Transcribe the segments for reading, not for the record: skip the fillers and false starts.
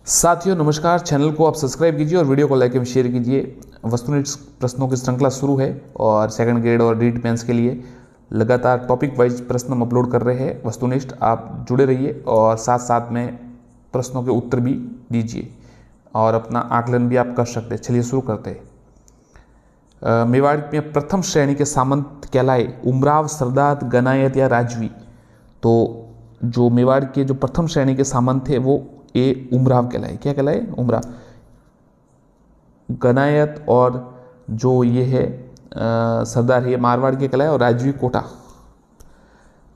साथियों नमस्कार, चैनल को आप सब्सक्राइब कीजिए और वीडियो को लाइक एवं शेयर कीजिए। वस्तुनिष्ठ प्रश्नों की श्रृंखला शुरू है और सेकंड ग्रेड और रीट मेंस के लिए लगातार टॉपिक वाइज प्रश्न हम अपलोड कर रहे हैं। वस्तुनिष्ठ आप जुड़े रहिए और साथ साथ में प्रश्नों के उत्तर भी दीजिए और अपना आकलन भी आप कर सकते हैं। चलिए शुरू करते हैं। मेवाड़ में प्रथम श्रेणी के सामंत कहलाए उमराव, सरदार, गनायत या राजवी। तो जो मेवाड़ के जो प्रथम श्रेणी के सामंत थे वो ए उमराव कहलाए। क्या कहलाए? उमराव। गनायत और जो ये है सरदार है मारवाड़ के कहलाए और राजवी कोटा।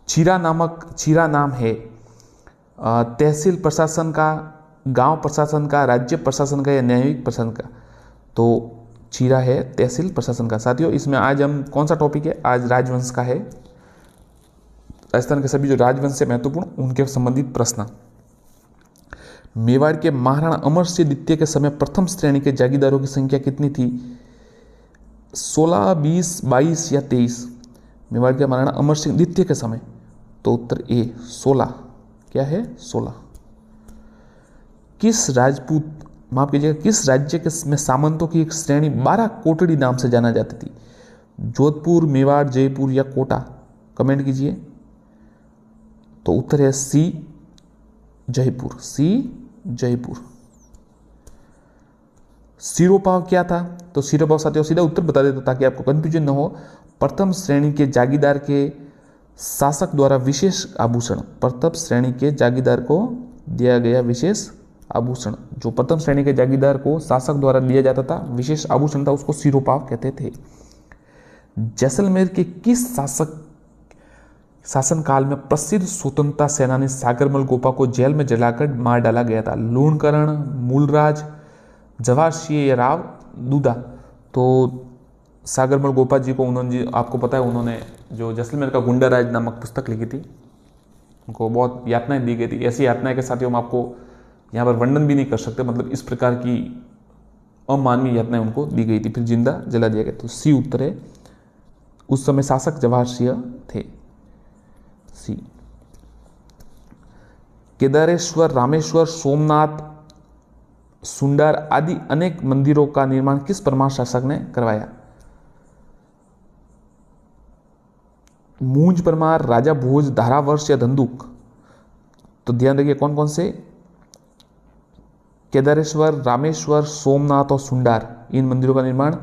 चीरा नाम है तहसील प्रशासन का, गांव प्रशासन का, राज्य प्रशासन का या न्यायिक प्रशासन का। तो चीरा है तहसील प्रशासन का। साथियों इसमें आज हम कौन सा टॉपिक है? आज राजवंश का है। राजस्थान के सभी जो राजवंश से महत्वपूर्ण उनके संबंधित प्रश्न। मेवाड़ के महाराणा अमर सिंह द्वितीय के समय प्रथम श्रेणी के जागीरदारों की संख्या कितनी थी? 16, 20, 22 या 23? मेवाड़ के महाराणा अमर सिंह द्वितीय के समय तो उत्तर ए 16। क्या है? 16। किस राज्य के में सामंतों की एक श्रेणी 12 कोटड़ी नाम से जाना जाती थी? जोधपुर, मेवाड़, जयपुर या कोटा? कमेंट कीजिए। तो उत्तर है सी जयपुर। जयपुर। सिरोपाव क्या था? तो सिरोपाव साथियों सीधा उत्तर बता देता ताकि आपको कंफ्यूजन न हो। प्रथम श्रेणी के जागीरदार के शासक द्वारा विशेष आभूषण। प्रथम श्रेणी के जागीरदार को दिया गया विशेष आभूषण। जो प्रथम श्रेणी के जागीरदार को शासक द्वारा दिया जाता था विशेष आभूषण था, उसको सिरोपाव कहते थे। जैसलमेर के किस शासनकाल में प्रसिद्ध स्वतंत्रता सेनानी सागरमल गोपा को जेल में जलाकर मार डाला गया था? लूणकरण, मूलराज, जवाहर सिंह या राव दूधा? तो सागरमल गोपा जी को आपको पता है उन्होंने जो जैसलमेर का गुंडा राज नामक पुस्तक लिखी थी। उनको बहुत यातनाएं दी गई थी। ऐसी यातनाएं के साथियों हम आपको यहाँ पर वर्णन भी नहीं कर सकते। मतलब इस प्रकार की अमानवीय यातनाएं उनको दी गई थी, फिर जिंदा जला दिया गया। तो सी उत्तर है। उस समय शासक जवाहर सिंह थे। सी। केदारेश्वर, रामेश्वर, सोमनाथ, सुंडर आदि अनेक मंदिरों का निर्माण किस परमार शासक ने करवाया? मूंज परमार, राजा भोज, धारावर्ष या धंधुक? तो ध्यान रखिए कौन कौन से? केदारेश्वर, रामेश्वर, सोमनाथ और सुंडर, इन मंदिरों का निर्माण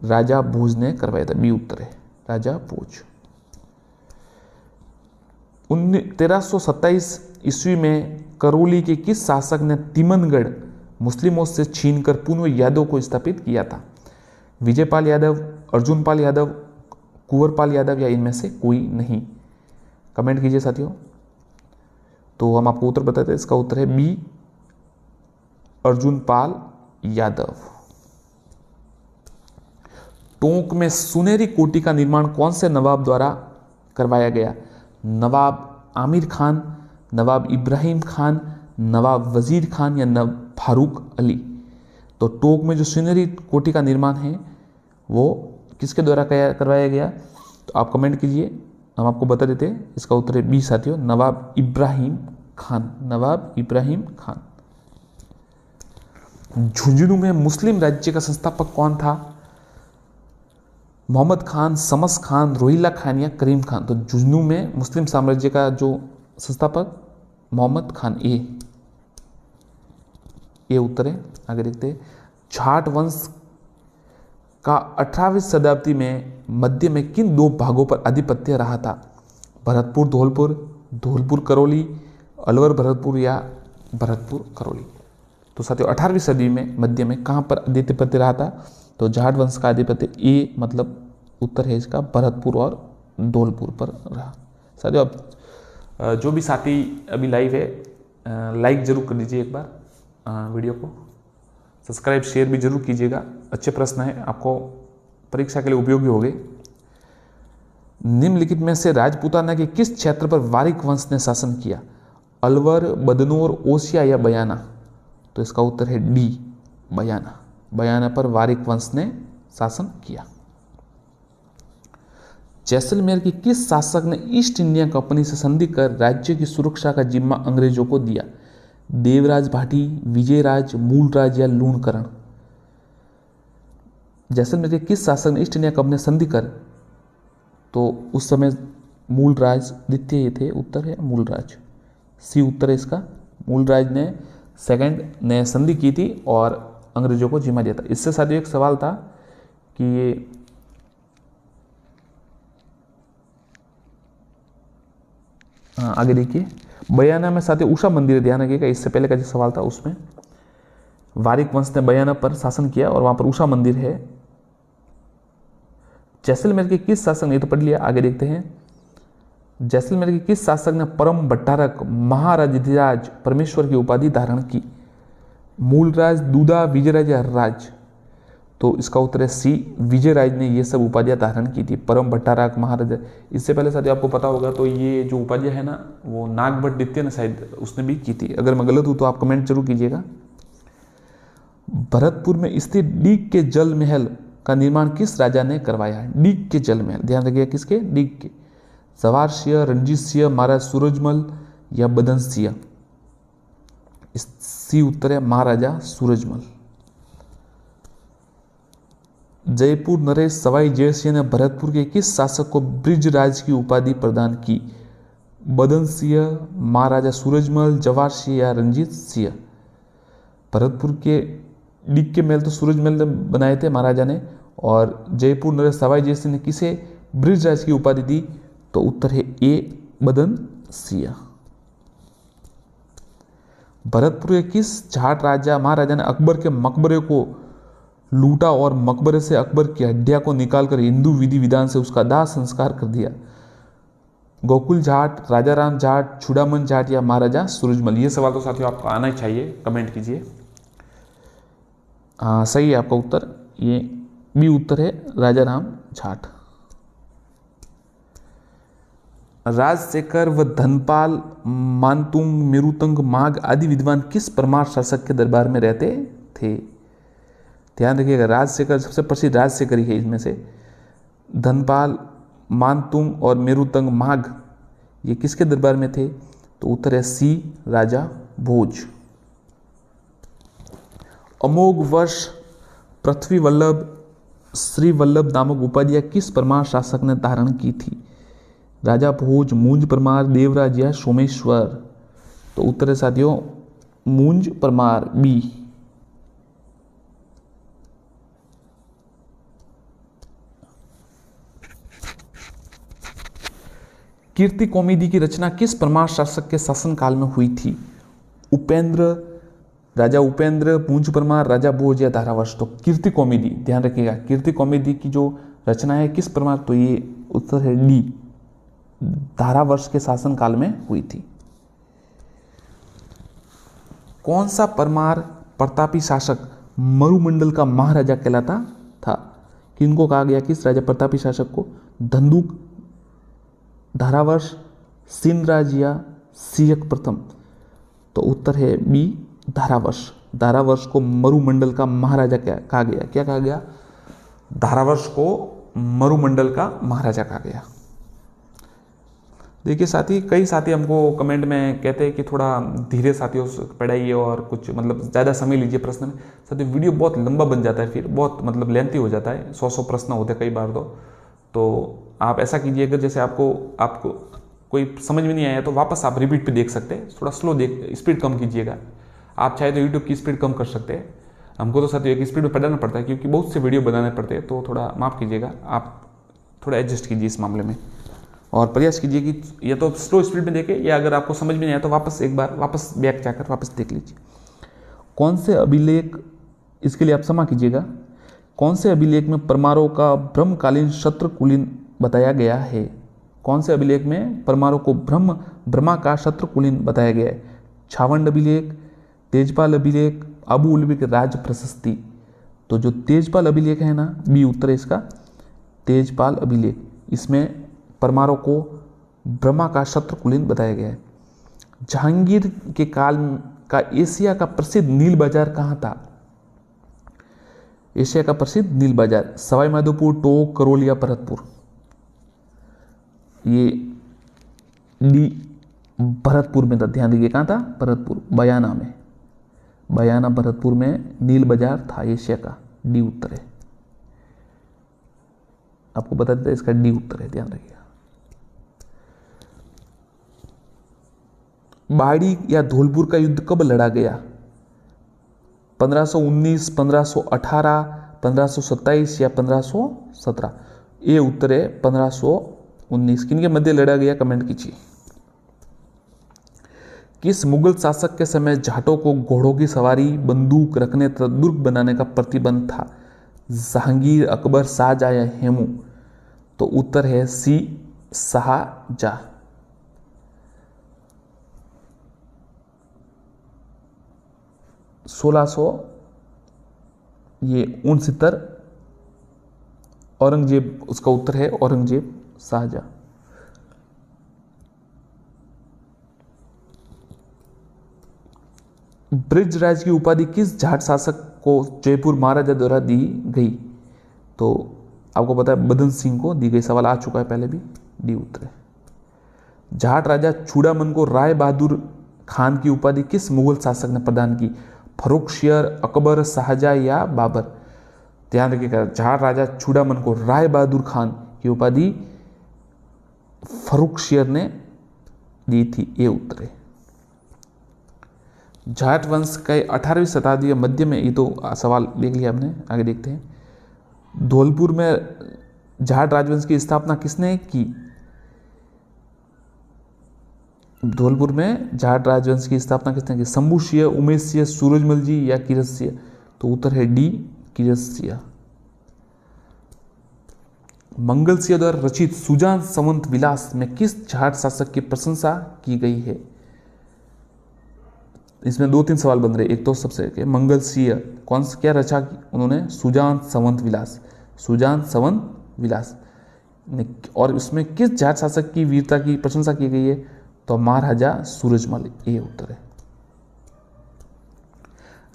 राजा भोज ने करवाया था। बी उत्तर है राजा भोज। 1327 ईस्वी में करौली के किस शासक ने तिमनगढ़ मुस्लिमों से छीनकर पुनः यादव को स्थापित किया था? विजयपाल यादव, अर्जुनपाल यादव, कुंवरपाल यादव या इनमें से कोई नहीं? कमेंट कीजिए साथियों। तो हम आपको उत्तर बताते हैं। इसका उत्तर है बी अर्जुनपाल यादव। टोंक में सुनहरी कोठी का निर्माण कौन से नवाब द्वारा करवाया गया? नवाब आमिर खान, नवाब इब्राहिम खान, नवाब वजीर खान या नवाब फारूक अली? तो टोंक में जो सुनहरी कोठी का निर्माण है वो किसके द्वारा करवाया गया? तो आप कमेंट कीजिए, हम आपको बता देते हैं। इसका उत्तर है बी साथियों, नवाब इब्राहिम खान। नवाब इब्राहिम खान। झुंझुनू में मुस्लिम राज्य का संस्थापक कौन था? मोहम्मद खान, शमस खान, रोहिला खान या करीम खान? तो झुंझुनू में मुस्लिम साम्राज्य का जो संस्थापक मोहम्मद खान। ये उत्तर है। आगे देखते हैं। जाट वंश का 18वीं शताब्दी में मध्य में किन दो भागों पर आधिपत्य रहा था? भरतपुर धौलपुर, धौलपुर करौली, अलवर भरतपुर या भरतपुर करौली? तो साथियों 18वीं सदी में मध्य में कहाँ पर आधिपत्य रहा था? तो जाट वंश का आधिपत्य ए मतलब उत्तर है इसका भरतपुर और धौलपुर पर रहा। साथियों अब जो भी साथी अभी लाइव है लाइक जरूर कर दीजिए एक बार वीडियो को, सब्सक्राइब शेयर भी जरूर कीजिएगा। अच्छे प्रश्न है, आपको परीक्षा के लिए उपयोगी होंगे। निम्नलिखित में से राजपूताना के किस क्षेत्र पर वारिक वंश ने शासन किया? अलवर, बदनौर, ओसिया या बयाना? तो इसका उत्तर है डी बयाना। बयाना पर वारिक वंश ने शासन किया। जैसलमेर के किस शासक ने ईस्ट इंडिया कंपनी से संधि कर राज्य की सुरक्षा का जिम्मा अंग्रेजों को दिया? देवराज भाटी, विजयराज, मूलराज या लूणकरण। जैसलमेर के किस शासक ने ईस्ट इंडिया कंपनी संधि कर, तो उस समय मूलराज द्वितीय ये थे, उत्तर है मूलराज, सी उत्तर है इसका। मूलराज ने सेकंड ने संधि की थी और अंग्रेजों को जिम्मा दिया था। इससे साथियों एक सवाल था कि ये आगे देखिए, बयाना में साथियों उषा मंदिर, ध्यान रखिएगा, इससे पहले का जो सवाल था उसमें वारिक वंश ने बयाना पर शासन किया और वहां पर उषा मंदिर है। जैसलमेर के किस शासक ने, तो पढ़ लिया, आगे देखते हैं। जैसलमेर के किस शासक ने परम भट्टारक महाराजाधिराज परमेश्वर की उपाधि धारण की? मूलराज, दूधा, विजयराज या हर्राज? तो इसका उत्तर है सी, विजयराज ने ये सब उपाधियां धारण की थी, परम भट्टारक महाराजा। इससे पहले साथियों आपको पता होगा तो ये जो उपाधियां है ना, वो नागभट्ट द्वितीय ने शायद उसने भी की थी। अगर मैं गलत हूं तो आप कमेंट जरूर कीजिएगा। भरतपुर में स्थित डीग के जल महल का निर्माण किस राजा ने करवाया? डीग के जल महल, ध्यान रखिएगा, किसके? डीग के। जवाहर सिंह, रणजीत सिंह, महाराज सूरजमल या बदन सिंह? सी उत्तर है महाराजा सूरजमल। जयपुर नरेश सवाई जयसिंह ने भरतपुर के किस शासक को ब्रिजराज की उपाधि प्रदान की? बदन सिंह, महाराजा सूरजमल, जवाहर सिंह या रंजीत सिंह? भरतपुर के डीग के महल तो सूरजमल ने बनाए थे महाराजा ने, और जयपुर नरेश सवाई जयसिंह ने किसे ब्रिजराज की उपाधि दी? तो उत्तर है ए, बदन सिंह। भरतपुर के किस जाट राजा महाराजा ने अकबर के मकबरे को लूटा और मकबरे से अकबर की हड्डियां को निकालकर हिंदू विधि विधान से उसका दाह संस्कार कर दिया? गोकुल जाट, राजा राम जाट, चूड़ामन जाट या महाराजा सूरजमल? ये सवाल तो साथियों आपको आना ही चाहिए, कमेंट कीजिए। हाँ सही है आपका उत्तर, ये बी उत्तर है राजा राम जाट। राजशेखर व धनपाल, मानतुंग, मेरुतंग, माघ आदि विद्वान किस परमार शासक के दरबार में रहते थे? ध्यान रखिएगा, राजशेखर सबसे प्रसिद्ध राजशेखर ही है इसमें से। धनपाल, मानतुंग और मेरुतंग, माघ ये किसके दरबार में थे? तो उत्तर है सी, राजा भोज। अमोघ वर्ष, पृथ्वी वल्लभ, श्री वल्लभ नामक उपाधियां किस परमार शासक ने धारण की थी? राजा भोज, मूंज परमार, देवराज या सोमेश्वर? तो उत्तर है साथियों मूंज परमार, बी। कीर्ति कौमुदी की रचना किस परमार शासक के शासनकाल में हुई थी? उपेंद्र, राजा उपेंद्र, मूंज परमार, राजा भोज या धारावर्ष? तो कीर्ति कौमुदी, ध्यान रखिएगा, कीर्ति कौमुदी की जो रचना है किस परमार? तो ये उत्तर है डी, धारावर्ष के शासनकाल में हुई थी। कौन सा परमार प्रतापी शासक मरुमंडल का महाराजा कहलाता था? किनको कहा गया, किस राजा प्रतापी शासक को? धंधुक, धारावर्ष, सिंहराज या सियक प्रथम? तो उत्तर है बी, धारावर्ष। धारावर्ष को मरुमंडल का महाराजा कहा गया। क्या कहा गया? धारावर्ष को मरुमंडल का महाराजा कहा गया। देखिए साथी, कई साथी हमको कमेंट में कहते हैं कि थोड़ा धीरे साथियों से पढ़ाइए और कुछ मतलब ज़्यादा समय लीजिए प्रश्न में। साथियों वीडियो बहुत लंबा बन जाता है, फिर बहुत मतलब लेंथी हो जाता है, 100 प्रश्न होते हैं कई बार। तो आप ऐसा कीजिए, अगर जैसे आपको कोई समझ में नहीं आया तो वापस आप रिपीट पे देख सकते हैं, थोड़ा स्लो स्पीड कम कीजिएगा। आप चाहे तो यूट्यूब की स्पीड कम कर सकते हैं। हमको तो साथियों एक स्पीड में पढ़ाना पड़ता है क्योंकि बहुत से वीडियो बनाने पड़ते हैं, तो थोड़ा माफ़ कीजिएगा, आप थोड़ा एडजस्ट कीजिए इस मामले में और प्रयास कीजिए कि या तो स्लो स्पीड में देखें, या अगर आपको समझ में नहीं आया तो वापस एक बार वापस बैक जाकर वापस देख लीजिए। कौन से अभिलेख, इसके लिए आप क्षमा कीजिएगा, कौन से अभिलेख में परमारों का ब्रह्मकालीन शत्रुकुलीन बताया गया है? कौन से अभिलेख में परमारों को ब्रह्मा का शत्रुकुलीन बताया गया है? छावंड अभिलेख, तेजपाल अभिलेख, अबू उलबी की राज प्रशस्ति? तो जो तेजपाल अभिलेख है ना, बी उत्तर है इसका, तेजपाल अभिलेख। इसमें परमारों को ब्रह्मा का शत्रुकुलीन बताया गया है। जहांगीर के काल का एशिया का प्रसिद्ध नील बाजार कहाँ था? एशिया का प्रसिद्ध नील बाजार सवाई माधोपुर, टोंक, करौली या भरतपुर? ये डी भरतपुर में था, ध्यान दीजिए कहाँ था, भरतपुर, बयाना में, बयाना भरतपुर में नील बाजार था एशिया का। डी उत्तर है, आपको बता देता इसका डी उत्तर है, ध्यान रखिएगा। बाड़ी या धौलपुर का युद्ध कब लड़ा गया? 1519, 1518, 1527 या 1517? ये उत्तर है 1519। किनके मध्य लड़ा गया, कमेंट कीजिए। किस मुगल शासक के समय जाटों को घोड़ों की सवारी, बंदूक रखने तथा दुर्ग बनाने का प्रतिबंध था? जहांगीर, अकबर, शाहजहां या हेमू? तो उत्तर है सी, शाहजहां। 1669 औरंगजेब, उसका उत्तर है औरंगजेब, शाहजहां। ब्रिजराज की उपाधि किस जाट शासक को जयपुर महाराजा द्वारा दी गई? तो आपको पता है बदन सिंह को दी गई, सवाल आ चुका है पहले भी, डी उत्तर है। जाट राजा चूड़ामन को राय बहादुर खान की उपाधि किस मुगल शासक ने प्रदान की? फर्रुखशियर, अकबर, शाहजहां या बाबर? ध्यान रखिएगा, जाट राजा चूड़ामन को राय बहादुर खान की उपाधि फर्रुखशियर ने दी थी, ये उत्तर है। जाट वंश के 18वीं शताब्दी के मध्य में, ये तो सवाल देख लिया हमने, आगे देखते हैं। धौलपुर में जाट राजवंश की स्थापना किसने की? धौलपुर में जाट राजवंश की स्थापना किसने की? शंभू सिंह, उमेश सिंह, सूरजमल जी या कीरत सिंह? तो उत्तर है डी, कीरत सिंह। मंगल सिंह द्वारा रचित सुजान संवत विलास में किस जाट शासक की प्रशंसा की गई है? इसमें 2-3 सवाल बन रहे। एक तो सबसे मंगल सिंह कौन सा क्या रचा उन्होंने? सुजान संवत विलास, सुजान संवत विलास। और उसमें किस जाट शासक की वीरता की प्रशंसा की गई है? तो महाराजा सूरजमल, ये उत्तर है।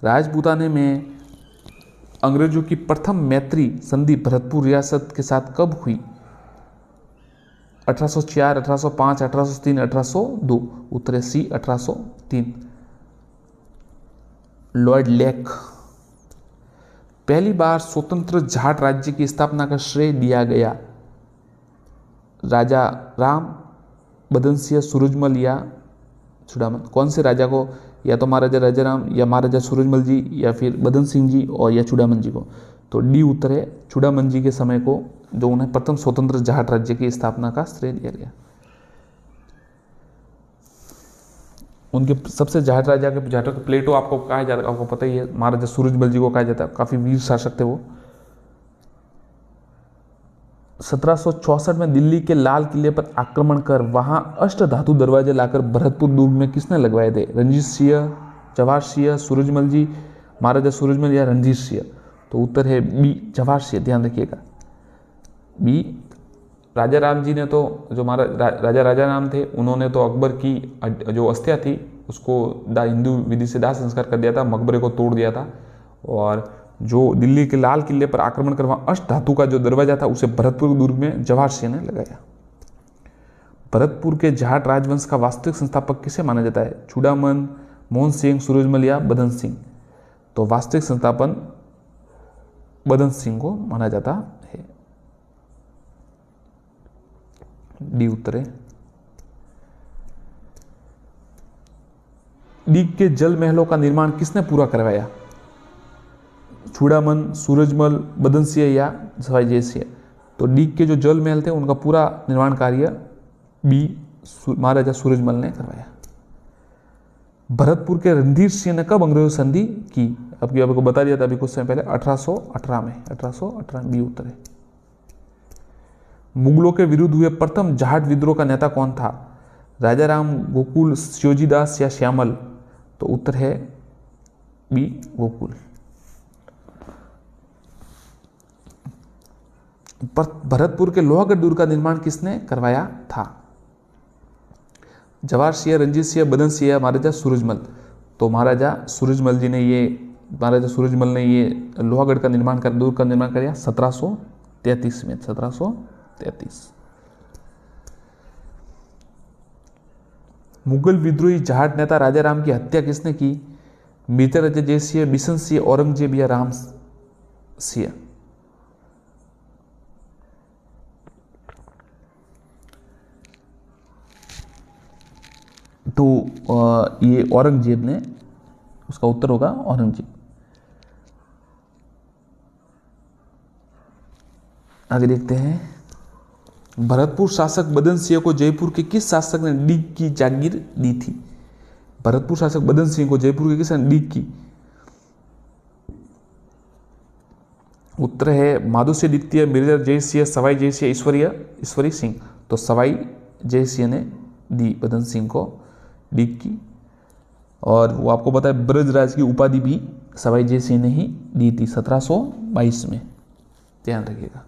राजपूताने में अंग्रेजों की प्रथम मैत्री संधि भरतपुर रियासत के साथ कब हुई? 1804, 1805, 1803, 1802? उत्तर है सी, 1803। Lord lake. पहली बार स्वतंत्र जाट राज्य की स्थापना का श्रेय दिया गया राजा राम, बदन सिंह, सूरजमल या चूड़ामन? कौन से राजा को? या तो महाराजा राजाराम या महाराजा सूरजमल जी या फिर बदन सिंह जी और या चूड़ामन जी को? तो डी उत्तर है, चूड़ामन जी के समय को जो उन्हें प्रथम स्वतंत्र जाट राज्य की स्थापना का श्रेय दिया गया। उनके सबसे जाट राजा के जाटों के प्लेटो आपको कहा जाता है, आपको पता ही है, महाराजा सूरजमल जी को कहा जाता है, काफी वीर शासक थे वो। 1764 में दिल्ली के लाल किले पर आक्रमण कर वहां अष्ट धातु दरवाजे लाकर भरतपुर दुर्ग में किसने लगवाए थे? रणजीत सिंह, जवाहर सिंह, सूरजमल जी, महाराजा सूरजमल या रणजीत सिंह? तो उत्तर है बी, जवाहर सिंह, ध्यान रखिएगा बी। राजा राम जी ने तो जो राजा राजाराम थे उन्होंने तो अकबर की जो अस्थियां थी उसको हिंदू विधि से दाह संस्कार कर दिया था, मकबरे को तोड़ दिया था। और जो दिल्ली के लाल किले पर आक्रमण कर वहां अष्ट धातु का जो दरवाजा था उसे भरतपुर दुर्ग में जवाहर सिंह ने लगाया। भरतपुर के जाट राजवंश का वास्तविक संस्थापक किसे माना जाता है? चूड़ामन, मोहन सिंह, सूरजमल या बदन सिंह? तो वास्तविक संस्थापन बदन सिंह को माना जाता है, डी उत्तर है। डीग के जल महलों का निर्माण किसने पूरा करवाया? चूड़ामन, सूरजमल, बदन सिंह या सवाई जय सिंह? तो डीग के जो जल महल थे उनका पूरा निर्माण कार्य बी, महाराजा सूरजमल ने करवाया। भरतपुर के रणधीर सिंह ने कब अंग्रेजों संधि की? आपको बता दिया था अभी कुछ समय पहले, 1818 में, 1818, बी उत्तर है। मुगलों के विरुद्ध हुए प्रथम जाट विद्रोह का नेता कौन था? राजाराम, गोकुल, श्योजीदास या श्यामल? तो उत्तर है बी, गोकुल। भरतपुर के लोहागढ़ दुर्ग का निर्माण किसने करवाया था? जवाहर सिंह, रणजीत सिंह, बदन सिंह या महाराजा सूरजमल? तो महाराजा सूरजमल जी ने महाराजा सूरजमल ने ये लोहागढ़ का निर्माण कर दुर्ग का निर्माण किया 1733 में, 1733। मुगल विद्रोही जाट नेता राजा राम की हत्या किसने की? मित्रराजा जयसिंह, बिशन सिंह, औरंगजेब या राम सिंह? तो ये औरंगजेब ने, उसका उत्तर होगा औरंगजेब। आगे देखते हैं, भरतपुर शासक बदन सिंह को जयपुर के किस शासक ने डीग की जागीर दी थी? भरतपुर शासक बदन सिंह को जयपुर के किसने डीग की? उत्तर है माधुसिंह द्वितीय, मिर्जा जयसिंह, सवाई जयसिंह, ईश्वरी सिंह। तो सवाई जयसिंह ने दी बदन सिंह को डीग की, और वो आपको पता है ब्रजराज की उपाधि भी सवाई जयसिंह ने ही दी थी 1722 में, ध्यान रखिएगा।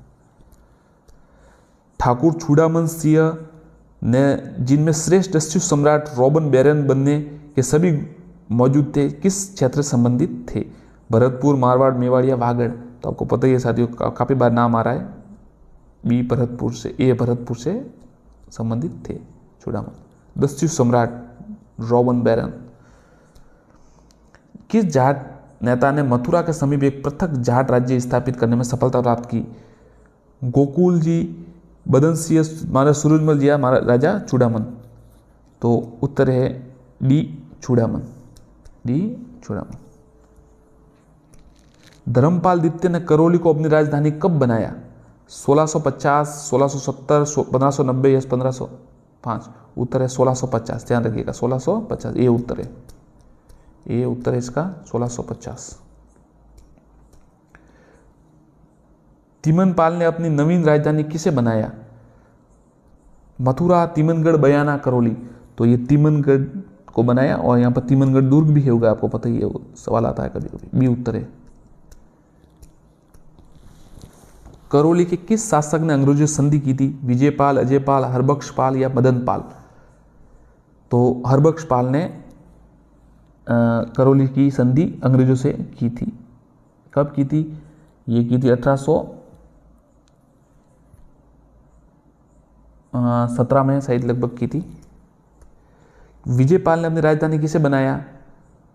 ठाकुर चूड़ामन सिंह ने, जिनमें श्रेष्ठ दस्यु सम्राट रॉबन बैरन बनने के सभी मौजूद थे, किस क्षेत्र से संबंधित थे? भरतपुर, मारवाड़, मेवाड़ या वागड़? तो आपको पता ही है साथियों, काफी बार नाम आ रहा है, बी भरतपुर से, ए भरतपुर से संबंधित थे चूड़ामन। दस्यु सम्राट रॉबन बैरन। किस जाट नेता ने मथुरा के समीप एक पृथक जाट राज्य स्थापित करने में सफलता प्राप्त की? गोकुल जी, बदन सिंह, महाराज सूरजमल जी या महाराज राजा चूड़ामन? तो उत्तर है डी चूड़ामन, डी चूड़ामन। धर्मपाल द्वितीय ने करौली को अपनी राजधानी कब बनाया? 1650, 1670, 1590 या 1505? उत्तर है 1650, ध्यान रखिएगा 1650, ये उत्तर है, ये उत्तर है इसका 1650। तिमनपाल ने अपनी नवीन राजधानी किसे बनाया? मथुरा, तिमनगढ़, बयाना, करौली? तो ये तिमनगढ़ को बनाया, और यहाँ पर तिमनगढ़ दुर्ग भी होगा, आपको पता ही है, वो सवाल आता है कभी कभी, बी उत्तर है। करौली के किस शासक ने अंग्रेजों से संधि की थी? विजयपाल, अजयपाल, हरबख्शपाल या मदनपाल? तो हरबख्शपाल ने करौली की संधि अंग्रेजों से की थी। कब की थी? ये की थी 1817 में शायद लगभग की थी। विजयपाल ने अपनी राजधानी किसे बनाया?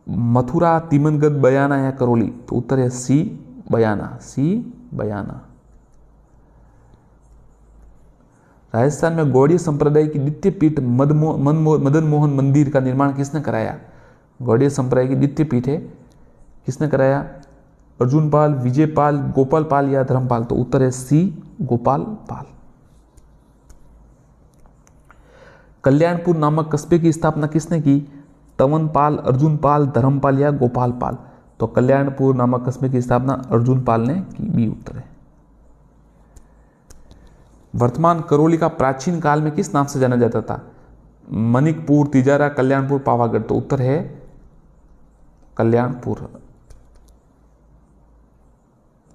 मथुरा, तिमनगढ़, बयाना या करौली? तो उत्तर है सी बयाना, सी बयाना। राजस्थान में गौड़ीय संप्रदाय की द्वितीय पीठ मदन मोहन मंदिर का निर्माण किसने कराया? गौड़ीय संप्रदाय की द्वितीय पीठ है, किसने कराया? अर्जुन पाल, विजयपाल, गोपाल पाल या धर्मपाल? तो उत्तर है सी गोपाल पाल। कल्याणपुर नामक कस्बे की स्थापना किसने की? तवन पाल, अर्जुन पाल, धर्मपाल या गोपाल पाल? तो कल्याणपुर नामक कस्बे की स्थापना अर्जुन पाल ने की, बी उत्तर है। वर्तमान करौली का प्राचीन काल में किस नाम से जाना जाता था? मनिकपुर, तिजारा, कल्याणपुर, पावागढ़? तो उत्तर है कल्याणपुर।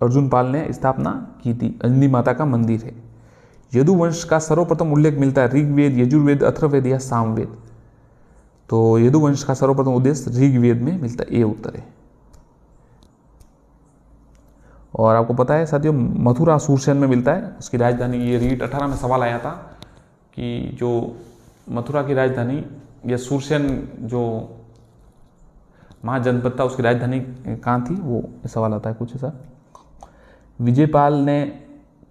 अर्जुन पाल ने स्थापना की थी, अंजनी माता का मंदिर है। यदुवंश का सर्वप्रथम उल्लेख मिलता है ऋग्वेद, यजुर्वेद, अथर्ववेद या सामवेद? तो यदुवंश का सर्वप्रथम उद्देश्य ऋग्वेद में मिलता है, ये उत्तर है। और आपको पता है साथियों, मथुरा सूरसेन में मिलता है, उसकी राजधानी, ये रीट 18 में सवाल आया था कि जो मथुरा की राजधानी, ये सूरसेन जो महाजनपद था, उसकी राजधानी कहाँ थी, वो सवाल आता है कुछ ऐसा। विजयपाल ने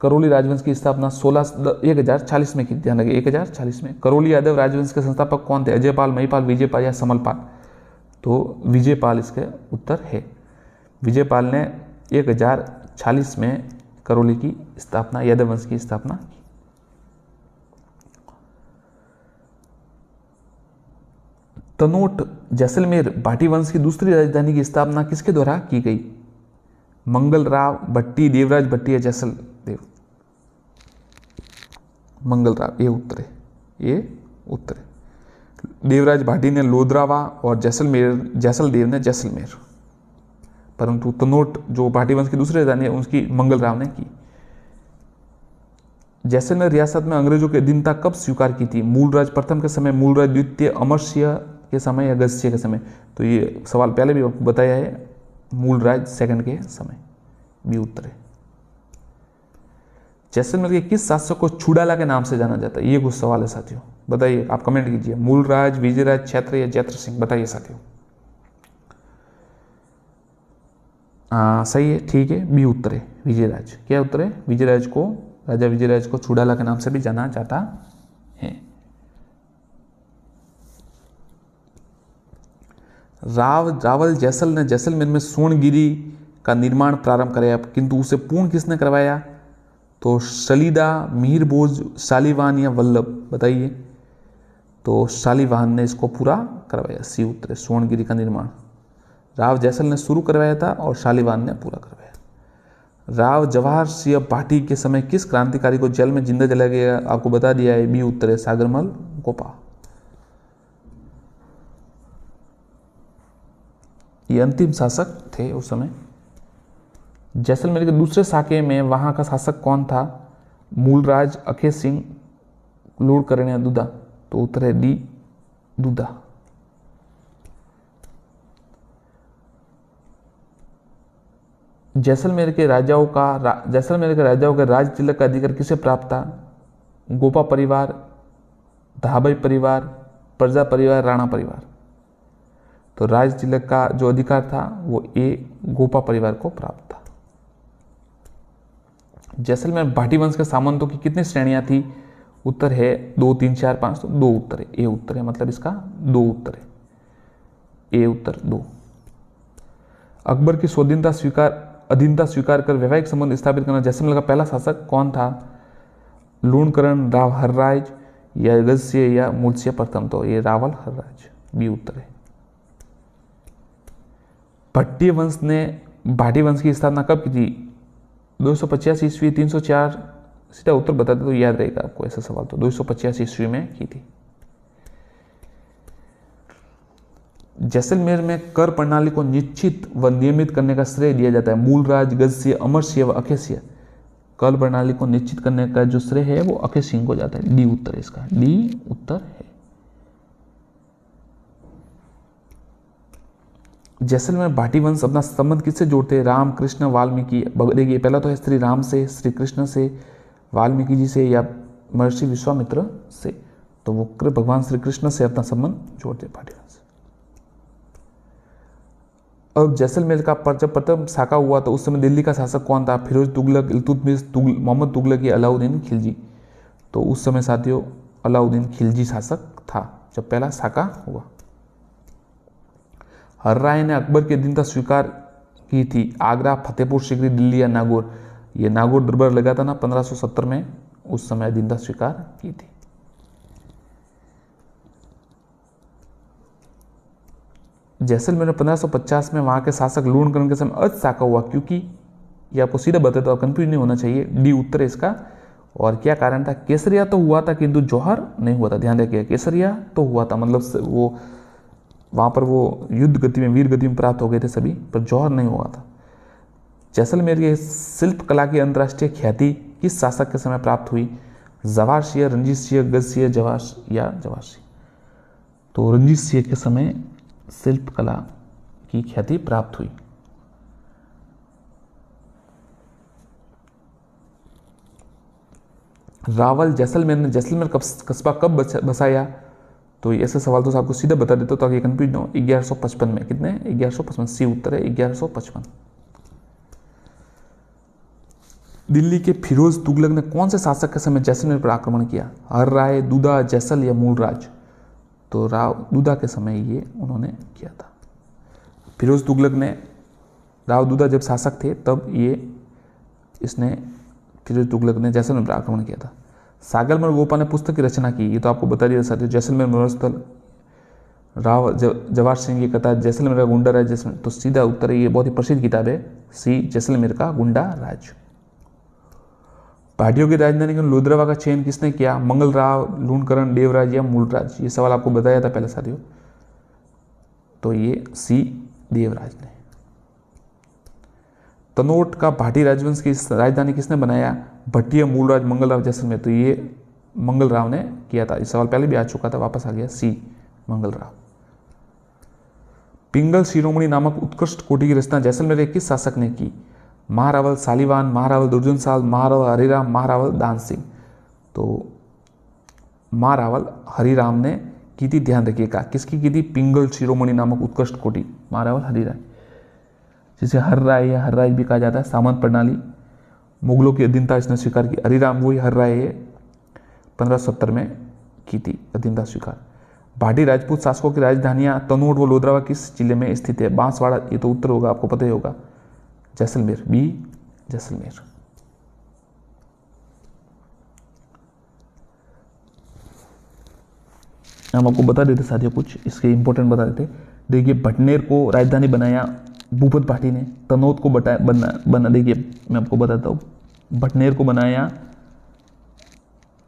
करौली राजवंश की स्थापना 1040 में की, ध्यान रखिए 1040 में। करौली यादव राजवंश के संस्थापक कौन थे? अजयपाल, महिपाल, विजयपाल या समलपाल? तो विजयपाल इसका उत्तर है। विजयपाल ने 1040 में करौली की स्थापना, यादव वंश की स्थापना की। तनोट जैसलमेर भाटी वंश की दूसरी राजधानी की स्थापना किसके द्वारा की गई? मंगल राव भट्टी, देवराज भट्टी या जैसलदेव? मंगल राव, ये उत्तर है, ये उत्तर है। देवराज भाटी ने लोधरावा और जैसलदेव ने जैसलमेर, परंतु तनोट जो भाटी वंश की दूसरी राजधानी है उसकी मंगल राव ने की। जैसलमेर रियासत में अंग्रेजों के अधीनता कब स्वीकार की थी? मूलराज प्रथम के समय, मूलराज द्वितीय, अमर सिंह के समय या गजसिंह के समय? तो ये सवाल पहले भी आपको बताया है, मूलराज सेकंड के समय, बी उत्तर है। जैसलमेर के किस शासक को चूड़ाला के नाम से जाना जाता है? ये कुछ सवाल है साथियों, बताइए, आप कमेंट कीजिए। मूलराज, विजयराज, क्षेत्र या जैत्र सिंह, बताइए साथियों। सही है, ठीक है, बी उत्तर है, विजयराज। क्या उत्तर है? विजयराज को, राजा विजयराज को चूड़ाला के नाम से भी जाना जाता है। रावल जैसल ने जैसलमेर में सोनगिरी का निर्माण प्रारंभ कराया, किंतु उसे पूर्ण किसने करवाया? तो सलीदा, मिहिरभोज, शालिवाहन या वल्लभ, बताइए। तो शालिवाहन ने इसको पूरा करवाया, सी उत्तर है, सोनगिरी का निर्माण राव जैसल ने शुरू करवाया था और शालिवाहन ने पूरा करवाया। राव जवाहर सिंह भाटी के समय किस क्रांतिकारी को जेल में जिंदा जलाया गया? आपको बता दिया है, बी उत्तर है, सागरमल गोपा। ये अंतिम शासक थे उस समय। जैसलमेर के दूसरे साके में वहां का शासक कौन था? मूलराज, अखेर सिंह, लूणकरण या दूधा? तो उत्तर है डी, दूधा। जैसलमेर के राजाओं का राज तिलक का अधिकार किसे प्राप्त था? गोपा परिवार, धाबई परिवार, प्रजा परिवार, राणा परिवार? तो राज तिलक का जो अधिकार था वो ए, गोपा परिवार को प्राप्त था। जैसलमेर भाटी वंश के सामंतों की कितनी श्रेणियां थी? उत्तर है 2, 3, 4, 5, तो 2 उत्तर है, ए उत्तर है, मतलब इसका 2 उत्तर है, ए उत्तर 2। अकबर की अधीनता स्वीकार कर वैवाहिक संबंध स्थापित करना जैसलमेर का पहला शासक कौन था? लूणकरण, राव हर्राज या गजसिंह या मूलसिंह प्रथम? तो ये रावल हर्राज, बी उत्तर है। भट्टी वंश ने भाटी वंश की स्थापना कब की थी? 285 ईस्वी, 304? सीधा उत्तर बता दे तो याद रहेगा आपको ऐसा सवाल। तो 285 ईस्वी में की थी। जैसलमेर में कर प्रणाली को निश्चित व नियमित करने का श्रेय दिया जाता है मूलराज, गजसिंह, अमरसिंह व अखेर सिंह। कर प्रणाली को निश्चित करने का जो श्रेय है वो अखेर सिंह को जाता है, डी उत्तर है इसका, डी उत्तर है। जैसलमेर भाटी वंश अपना संबंध किससे जोड़ते हैं? राम, कृष्ण, वाल्मीकि? देखिए, पहला तो है श्री राम से, श्री कृष्ण से, वाल्मीकि जी से या महर्षि विश्वामित्र से। तो वो भगवान श्री कृष्ण से अपना संबंध जोड़ते भाटी वंश। अब जैसलमेर का जब प्रथम साका हुआ तो उस समय दिल्ली का शासक कौन था? फिरोज तुगलक, इल्तुतमिश, मोहम्मद तुगलक या अलाउद्दीन खिलजी? तो उस समय साथियों अलाउद्दीन खिलजी शासक था जब पहला साका हुआ। हर्राय ने अकबर की अधीनता स्वीकार की थी आगरा, फतेहपुर सीकरी, दिल्ली या नागौर? ये नागौर दरबार लगा था ना 1570 में, उस समय अधीनता स्वीकार की थी। जैसलमेर में 1550 में वहां के शासक लूणकरण के समय अर्ध साका हुआ, क्योंकि ये आपको सीधा बताया तो कंफ्यूज नहीं होना चाहिए, डी उत्तर है इसका। और क्या कारण था? केसरिया तो हुआ था किंतु जौहर नहीं हुआ था, ध्यान रखिए, केसरिया तो हुआ था, मतलब वो वहां पर वो युद्ध गति में, वीर गति में प्राप्त हो गए थे सभी, पर जौहर नहीं हुआ था। जैसलमेर की शिल्प कला की अंतर्राष्ट्रीय ख्याति किस शासक के समय प्राप्त हुई? जवाहर सिंह, रणजीत सिंह, गज सिंह, जवाहर सिंह? तो रणजीत सिंह के समय शिल्प कला की ख्याति प्राप्त हुई। रावल जैसलमेर कस्बा कब बसाया? तो ऐसे सवाल तो आपको सीधा बता देता ताकि कंफ्यूज ना हो। 1155 में। कितने? 1155, सी उत्तर है 1155। दिल्ली के फिरोज तुगलक ने कौन से शासक के समय जैसलमेर पर आक्रमण किया? हर्राय, दूधा, जैसल या मूलराज? तो राव दूधा के समय ये उन्होंने किया था। फिरोज तुगलक ने, राव दूधा जब शासक थे तब फिरोज तुगलक ने जैसलमेर पर आक्रमण किया था। सागरमल गोपा ने पुस्तक की रचना की, ये तो आपको बता दिया साथियों, जैसलमेर मनोरस्थल, राव जवाहर सिंह की कथा, जैसलमेर का गुंडा राज। तो सीधा उत्तर है, ये बहुत ही प्रसिद्ध किताब है, सी जैसलमेर का गुंडा राज। भाटियों की राजधानी के लोधरवा का चयन किसने किया? मंगल राव, लूणकरण, देवराज या मूलराज? ये सवाल आपको बताया था पहले साथियों, तो ये सी देवराज ने। तनोट का भाटी राजवंश की राजधानी किसने बनाया? भट्टिया, मूलराज, मंगल राव, जैसलमेर? तो ये मंगल राव ने किया था। इस सवाल पहले भी आ चुका था, वापस आ गया, सी मंगल राव। पिंगल शिरोमणि नामक उत्कृष्ट कोटि की रचना जैसलमेर के किस शासक ने की? महारावल सालीवान, महारावल दुर्जन साल, महारावल हरिराम, महारावल दान सिंह। तो महारावल हरिराम ने की थी, ध्यान रखिएगा, किसकी की थी? पिंगल शिरोमणि नामक उत्कृष्ट कोटि, महारावल हरिराय, जिसे हर राय या हर राय भी कहा जाता है। सामंत प्रणाली, मुगलों की अधीनता इसने स्वीकार की। हरिराम वही हर राय 1570 में की थी अधीनता स्वीकार। भाटी राजपूत शासकों की राजधानियां तनोट व लोधरावा किस जिले में स्थित है? बांसवाड़ा, ये तो उत्तर होगा, आपको पता ही होगा। जैसलमेर, बी जैसलमेर। हम आपको बता देते साथियों, कुछ इसके इंपॉर्टेंट बता देते। देखिए, भटनेर को राजधानी बनाया भूपत भाटी ने। तनोट को बना देखिए मैं आपको बताता हूँ, भटनेर को बनाया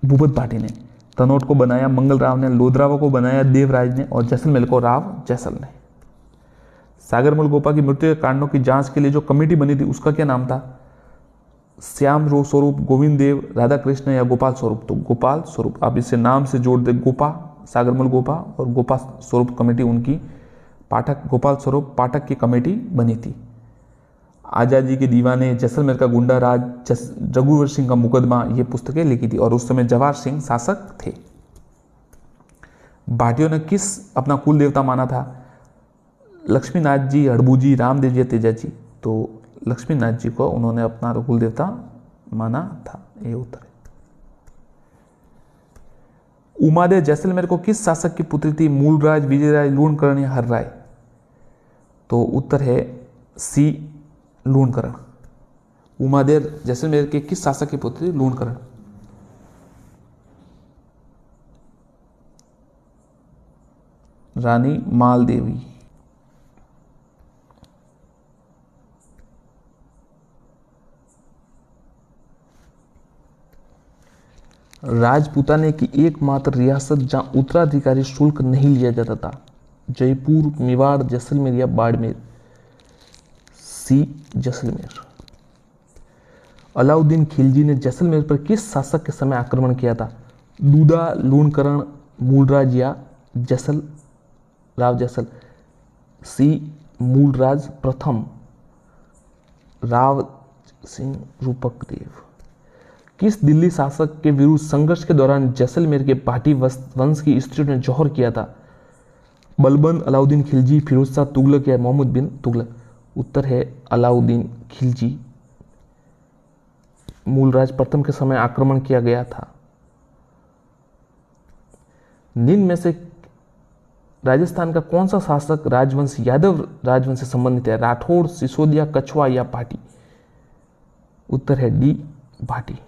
भूपत भाटी ने, तनोट को बनाया मंगल राव ने, लोधरावा को बनाया देवराज ने, और जैसलमेर को राव जैसल ने। सागरमल गोपा की मृत्यु के कारणों की जांच के लिए जो कमेटी बनी थी उसका क्या नाम था? श्याम स्वरूप, गोविंद देव, राधा कृष्ण या गोपाल स्वरूप? तो गोपाल स्वरूप। आप इसे नाम से जोड़ दे, गोपा, सागरमल गोपा और गोपाल स्वरूप कमेटी उनकी, पाठक गोपाल स्वरूप पाठक की कमेटी बनी थी। आजादी के दीवाने, जैसलमेर का गुंडा राज, रघुवर सिंह का मुकदमा, ये पुस्तकें लिखी थी, और उस समय जवाहर सिंह शासक थे। भाटियों ने किस अपना कुल देवता माना था? लक्ष्मीनाथ जी, हड़बू रामदेव जी, तेजा जी? तो लक्ष्मीनाथ जी को उन्होंने अपना कुल देवता माना था, ये उत्तर है। उमादेव जैसलमेर को किस शासक की पुत्री थी? मूलराज, विजयराज, लूणकरण या हर्राय? तो उत्तर है सी लूणकरण। उमादेव जैसलमेर के किस शासक की पुत्री? लूणकरण। रानी मालदेवी। राजपूताने की एकमात्र रियासत जहां उत्तराधिकारी शुल्क नहीं लिया जाता था? जयपुर, मेवाड़, जैसलमेर या बाड़मेर? सी जैसलमेर। अलाउद्दीन खिलजी ने जैसलमेर पर किस शासक के समय आक्रमण किया था? दूधा, लूणकरण, मूलराज या जैसल राव जैसल? सी मूलराज प्रथम, राव सिंह रूपक देव। किस दिल्ली शासक के विरुद्ध संघर्ष के दौरान जैसलमेर के भाटी वंश की स्त्रियों ने जौहर किया था? बलबन, अलाउद्दीन खिलजी, फिरोज शाह तुगलक या मोहम्मद बिन तुगलक? उत्तर है अलाउद्दीन खिलजी। मूलराज प्रथम के समय आक्रमण किया गया था। निम्न में से राजस्थान का कौन सा शासक राजवंश यादव राजवंश से संबंधित है? राठौड़, सिसोदिया, कछवा या भाटी? उत्तर है डी भाटी।